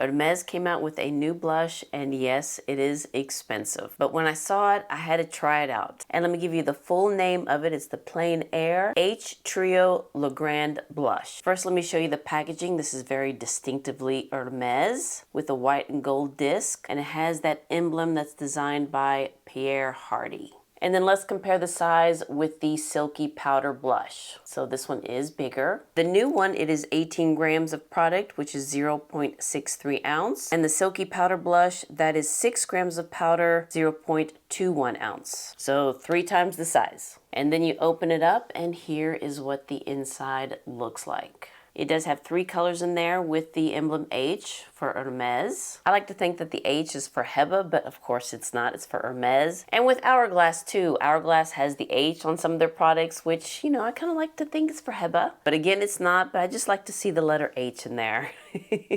Hermes came out with a new blush, and yes, it is expensive. But when I saw it, I had to try it out. And let me give you the full name of it. It's the Plein Air H Trio Le Grand Blush. First, let me show you the packaging. This is very distinctively Hermes with a white and gold disc, and it has that emblem that's designed by Pierre Hardy. And then let's compare the size with the Silky Powder Blush. So this one is bigger. The new one, it is 18 grams of product, which is 0.63 ounce. And the Silky Powder Blush, that is 6 grams of powder, 0.21 ounce. So 3 times the size. And then you open it up, and here is what the inside looks like. It does have 3 colors in there with the emblem H for Hermes. I like to think that the H is for Heba, but of course it's not. It's for Hermes. And with Hourglass too. Hourglass has the H on some of their products, which, you know, I kind of like to think it's for Heba. But again, it's not, but I just like to see the letter H in there.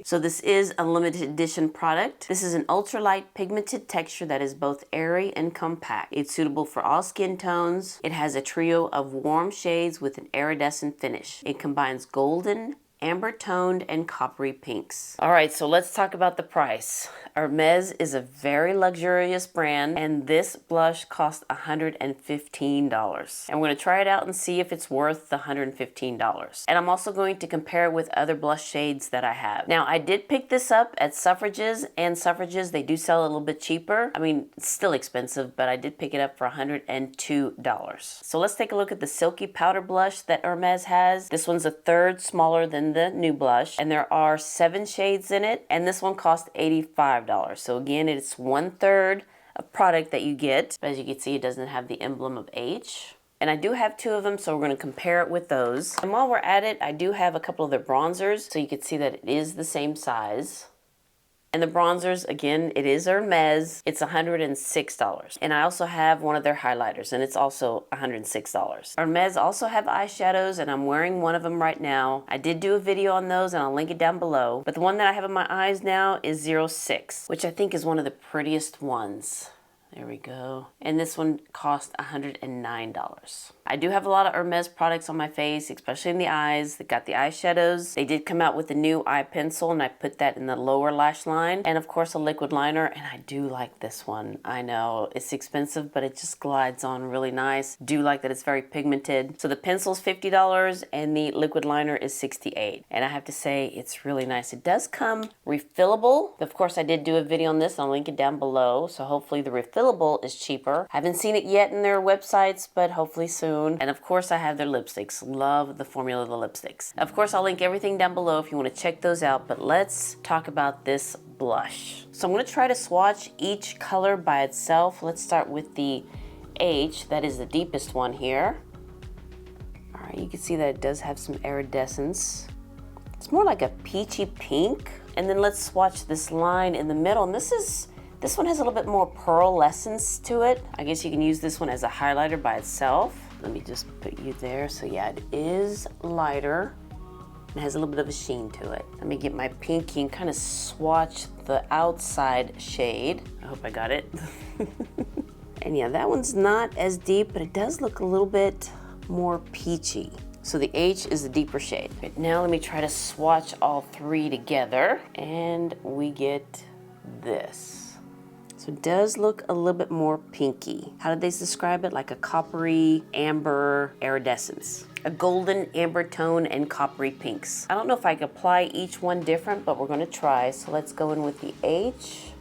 So this is a limited edition product. This is an ultralight pigmented texture that is both airy and compact. It's suitable for all skin tones. It has a trio of warm shades with an iridescent finish. It combines golden, amber toned, and coppery pinks. All right, so let's talk about the price. Hermes is a very luxurious brand, and this blush cost $115. And we're gonna try it out and see if it's worth the $115. And I'm also going to compare it with other blush shades that I have. Now, I did pick this up at Selfridges, and Selfridges, they do sell a little bit cheaper. I mean, it's still expensive, but I did pick it up for $102. So let's take a look at the Silky Powder Blush that Hermes has. This one's a third smaller than the new blush, and there are 7 shades in it, and this one cost $85. So again, it's 1/3 of product that you get. But as you can see, it doesn't have the emblem of H. And I do have 2 of them, so we're going to compare it with those. And while we're at it, I do have a couple of the bronzers, so you can see that it is the same size. And the bronzers, again, it is Hermes. It's $106. And I also have one of their highlighters, and it's also $106. Hermes also have eyeshadows, and I'm wearing one of them right now. I did do a video on those, and I'll link it down below. But the one that I have in my eyes now is 06, which I think is one of the prettiest ones. There we go. And this one cost $109. I do have a lot of Hermes products on my face, especially in the eyes. They got the eyeshadows. They did come out with a new eye pencil, and I put that in the lower lash line. And of course, a liquid liner, and I do like this one. I know it's expensive, but it just glides on really nice. Do like that it's very pigmented. So the pencil's $50, and the liquid liner is $68. And I have to say, it's really nice. It does come refillable. Of course, I did do a video on this. I'll link it down below. So hopefully the refillable is cheaper. I haven't seen it yet in their websites, but hopefully soon. And of course, I have their lipsticks. Love the formula of the lipsticks. Of course, I'll link everything down below if you want to check those out, but let's talk about this blush. So I'm going to try to swatch each color by itself. Let's start with the H. That is the deepest one here. All right, you can see that it does have some iridescence. It's more like a peachy pink. And then let's swatch this line in the middle. And this one has a little bit more pearlescence to it. I guess you can use this one as a highlighter by itself. Let me just put you there. So yeah, it is lighter. It has a little bit of a sheen to it. Let me get my pinky and kind of swatch the outside shade. I hope I got it. And yeah, that one's not as deep, but it does look a little bit more peachy. So the H is the deeper shade. Right, now let me try to swatch all 3 together, and we get this. So it does look a little bit more pinky. How did they describe it? Like a coppery amber iridescence. A golden amber tone and coppery pinks. I don't know if I can apply each one different, but we're gonna try. So let's go in with the H.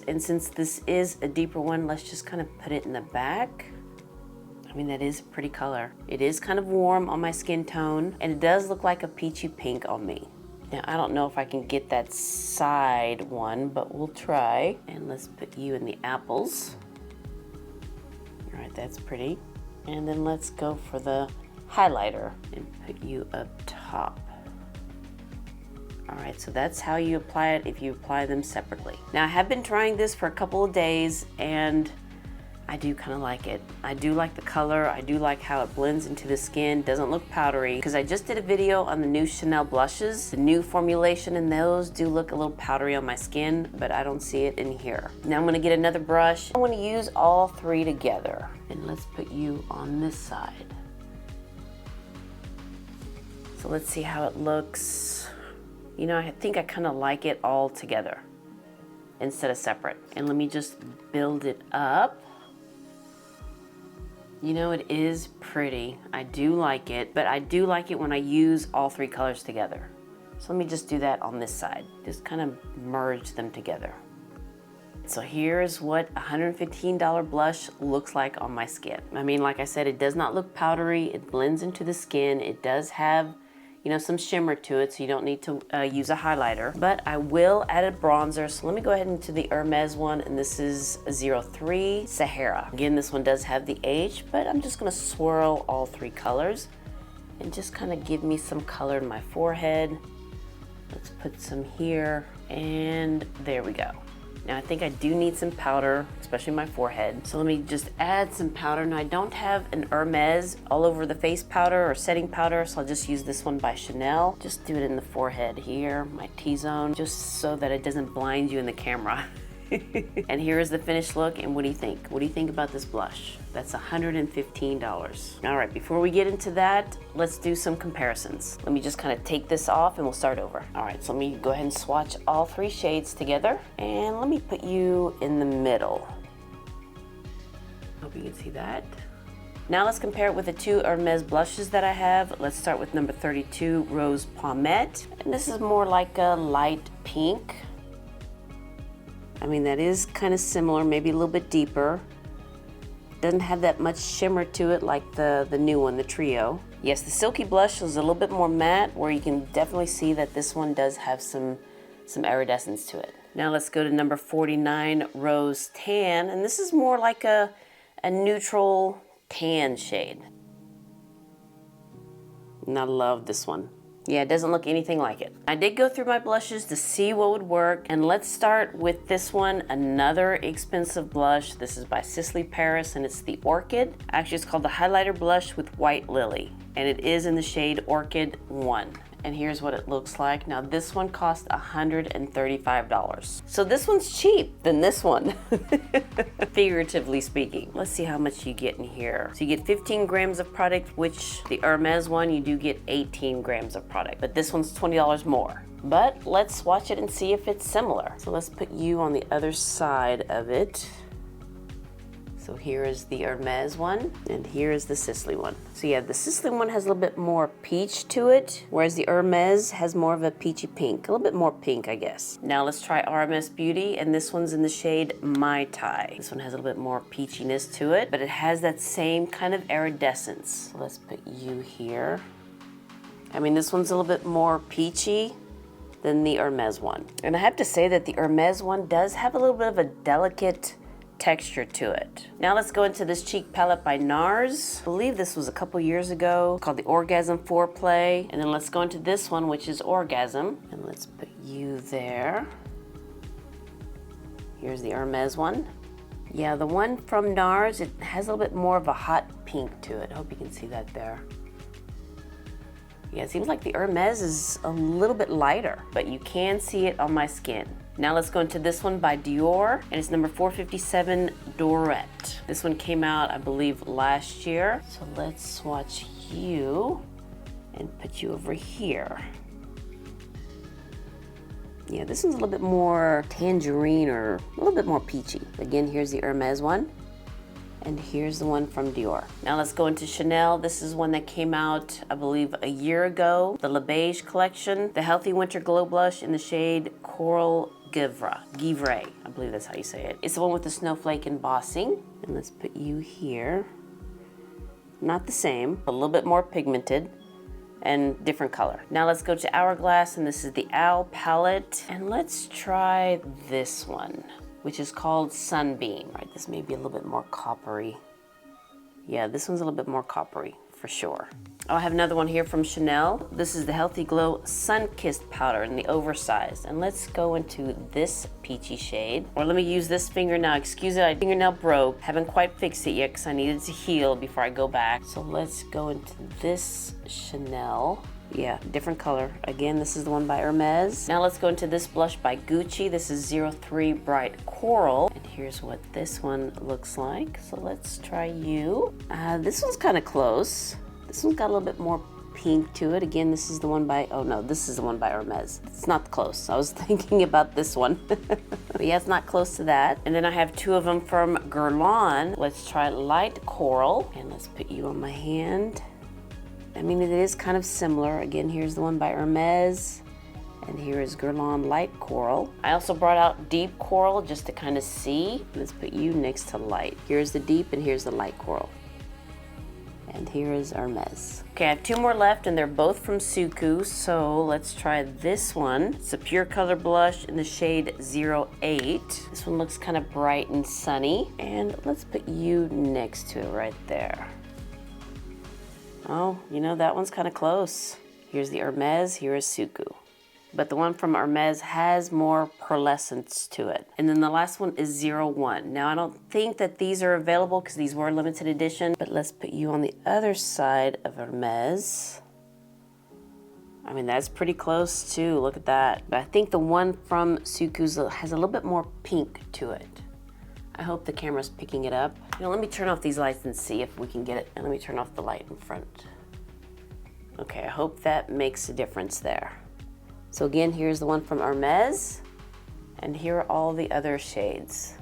And since this is a deeper one, let's just kind of put it in the back. I mean, that is a pretty color. It is kind of warm on my skin tone, and it does look like a peachy pink on me. Now, I don't know if I can get that side one, but we'll try. And let's put you in the apples. All right, that's pretty. And then let's go for the highlighter and put you up top. All right, so that's how you apply it if you apply them separately. Now, I have been trying this for a couple of days, and I do kind of like it. I do like the color. I do like how it blends into the skin. Doesn't look powdery. Because I just did a video on the new Chanel blushes. The new formulation in those do look a little powdery on my skin, but I don't see it in here. Now I'm gonna get another brush. I wanna use all 3 together. And let's put you on this side. So let's see how it looks. You know, I think I kind of like it all together instead of separate. And let me just build it up. You know, it is pretty. I do like it, but I do like it when I use all three colors together. So let me just do that on this side. Just kind of merge them together. So here's what a $115 blush looks like on my skin. I mean, like I said, it does not look powdery. It blends into the skin. It does have, you know, some shimmer to it, so you don't need to use a highlighter. But I will add a bronzer. So let me go ahead into the Hermes one, and this is 03 Sahara. Again, this one does have the H, but I'm just gonna swirl all three colors and just kind of give me some color in my forehead. Let's put some here, and there we go. Now I think I do need some powder, especially my forehead. So let me just add some powder. Now I don't have an Hermes all over the face powder or setting powder, so I'll just use this one by Chanel. Just do it in the forehead here, my T-zone, just so that it doesn't blind you in the camera. And here is the finished look, and what do you think? What do you think about this blush? That's $115. All right, before we get into that, let's do some comparisons. Let me just kind of take this off and we'll start over. All right, so let me go ahead and swatch all three shades together, and let me put you in the middle. Hope you can see that. Now let's compare it with the two Hermes blushes that I have. Let's start with number 32, Rose Pommette. And this is more like a light pink. I mean, that is kind of similar, maybe a little bit deeper. Doesn't have that much shimmer to it like the new one, the Trio. Yes, the Silky blush is a little bit more matte, where you can definitely see that this one does have some iridescence to it. Now let's go to number 49, Rose Tan, and this is more like a neutral tan shade. And I love this one. Yeah, it doesn't look anything like it. I did go through my blushes to see what would work, and let's start with this one, another expensive blush. This is by Sisley Paris, and it's the Orchid. Actually, it's called the Highlighter Blush with White Lily, and it is in the shade Orchid 1. And here's what it looks like. Now this one cost $135. So this one's cheap than this one, figuratively speaking. Let's see how much you get in here. So you get 15 grams of product, which the Hermes one, you do get 18 grams of product, but this one's $20 more. But let's swatch it and see if it's similar. So let's put you on the other side of it. So here is the Hermes one, and here is the Sisley one. So yeah, the Sisley one has a little bit more peach to it, whereas the Hermes has more of a peachy pink, a little bit more pink, I guess. Now let's try RMS Beauty, and this one's in the shade Mai Tai. This one has a little bit more peachiness to it, but it has that same kind of iridescence. So let's put you here. I mean, this one's a little bit more peachy than the Hermes one. And I have to say that the Hermes one does have a little bit of a delicate texture to it. Now let's go into this cheek palette by NARS. I believe this was a couple years ago, called the Orgasm Foreplay. And then let's go into this one, which is Orgasm. And let's put you there. Here's the Hermes one. Yeah, the one from NARS, it has a little bit more of a hot pink to it. I hope you can see that there. Yeah, it seems like the Hermes is a little bit lighter, but you can see it on my skin. Now let's go into this one by Dior, and it's number 457, Dorette. This one came out, I believe, last year. So let's swatch you and put you over here. Yeah, this one's a little bit more tangerine or a little bit more peachy. Again, here's the Hermes one, and here's the one from Dior. Now let's go into Chanel. This is one that came out, I believe, a year ago. The Le Beige collection, the Healthy Winter Glow Blush in the shade Coral Givre, I believe that's how you say it. It's the one with the snowflake embossing. And let's put you here. Not the same, but a little bit more pigmented and different color. Now let's go to Hourglass, and this is the Owl palette. And let's try this one, which is called Sunbeam. Right, this may be a little bit more coppery. Yeah, this one's a little bit more coppery for sure. Oh, I have another one here from Chanel. This is the Healthy Glow Sun-Kissed powder in the oversized. And let's go into this peachy shade. Or let me use this finger now. Excuse it, my fingernail broke. Haven't quite fixed it yet because I needed to heal before I go back. So let's go into this Chanel. Yeah, different color. Again, this is the one by Hermes. Now let's go into this blush by Gucci. This is 03 Bright Coral. And here's what this one looks like. So let's try you. This one's kind of close. This one's got a little bit more pink to it. Again, this is the one by, oh no, this is the one by Hermes. It's not close. I was thinking about this one. But yeah, it's not close to that. And then I have two of them from Guerlain. Let's try light coral. And let's put you on my hand. I mean, it is kind of similar. Again, here's the one by Hermes. And here is Guerlain light coral. I also brought out deep coral just to kind of see. Let's put you next to light. Here's the deep and here's the light coral. And here is Hermes. Okay, I have two more left and they're both from Suku. So let's try this one. It's a pure color blush in the shade 08. This one looks kind of bright and sunny. And let's put you next to it right there. Oh, you know, that one's kind of close. Here's the Hermes, here is Suku. But the one from Hermes has more pearlescence to it. And then the last one is 01. Now, I don't think that these are available because these were limited edition, but let's put you on the other side of Hermes. I mean, that's pretty close too, look at that. But I think the one from Suku's has a little bit more pink to it. I hope the camera's picking it up. You know, let me turn off these lights and see if we can get it. And let me turn off the light in front. Okay, I hope that makes a difference there. So again, here's the one from Hermes, and here are all the other shades.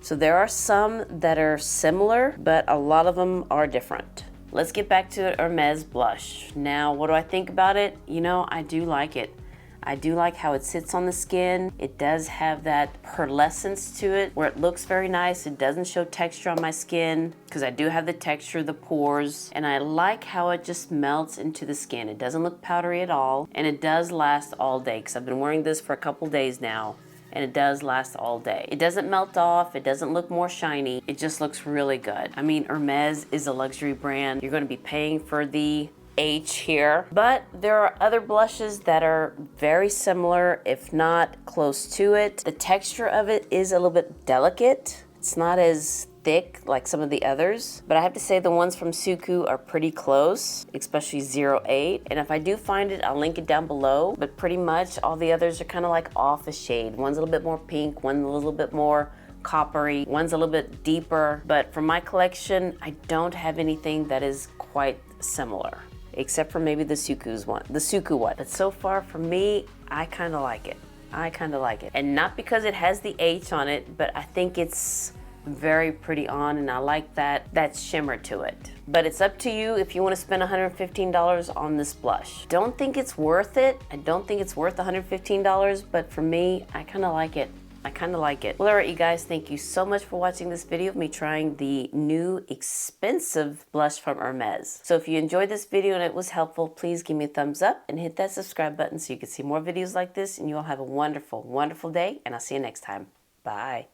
So there are some that are similar, but a lot of them are different. Let's get back to the Hermes blush. Now, what do I think about it? You know, I do like it. I do like how it sits on the skin. It does have that pearlescence to it where it looks very nice. It doesn't show texture on my skin because I do have the texture, the pores, and I like how it just melts into the skin. It doesn't look powdery at all, and it does last all day because I've been wearing this for a couple days now, and it does last all day. It doesn't melt off. It doesn't look more shiny. It just looks really good. I mean, Hermes is a luxury brand. You're going to be paying for the H here, but there are other blushes that are very similar, if not close to it. The texture of it is a little bit delicate. It's not as thick like some of the others, but I have to say the ones from Suku are pretty close, especially 08. And if I do find it, I'll link it down below, but pretty much all the others are kind of like off a shade. One's a little bit more pink, one's a little bit more coppery, one's a little bit deeper, but for my collection, I don't have anything that is quite similar, except for maybe the Suku one. But so far for me, I kind of like it. I kind of like it. And not because it has the H on it, but I think it's very pretty on, and I like that shimmer to it. But it's up to you if you want to spend $115 on this blush. Don't think it's worth it. I don't think it's worth $115, but for me, I kind of like it. I kind of like it. Well, all right, you guys, thank you so much for watching this video of me trying the new expensive blush from Hermes. So if you enjoyed this video and it was helpful, please give me a thumbs up and hit that subscribe button so you can see more videos like this, and you all have a wonderful, wonderful day, and I'll see you next time. Bye.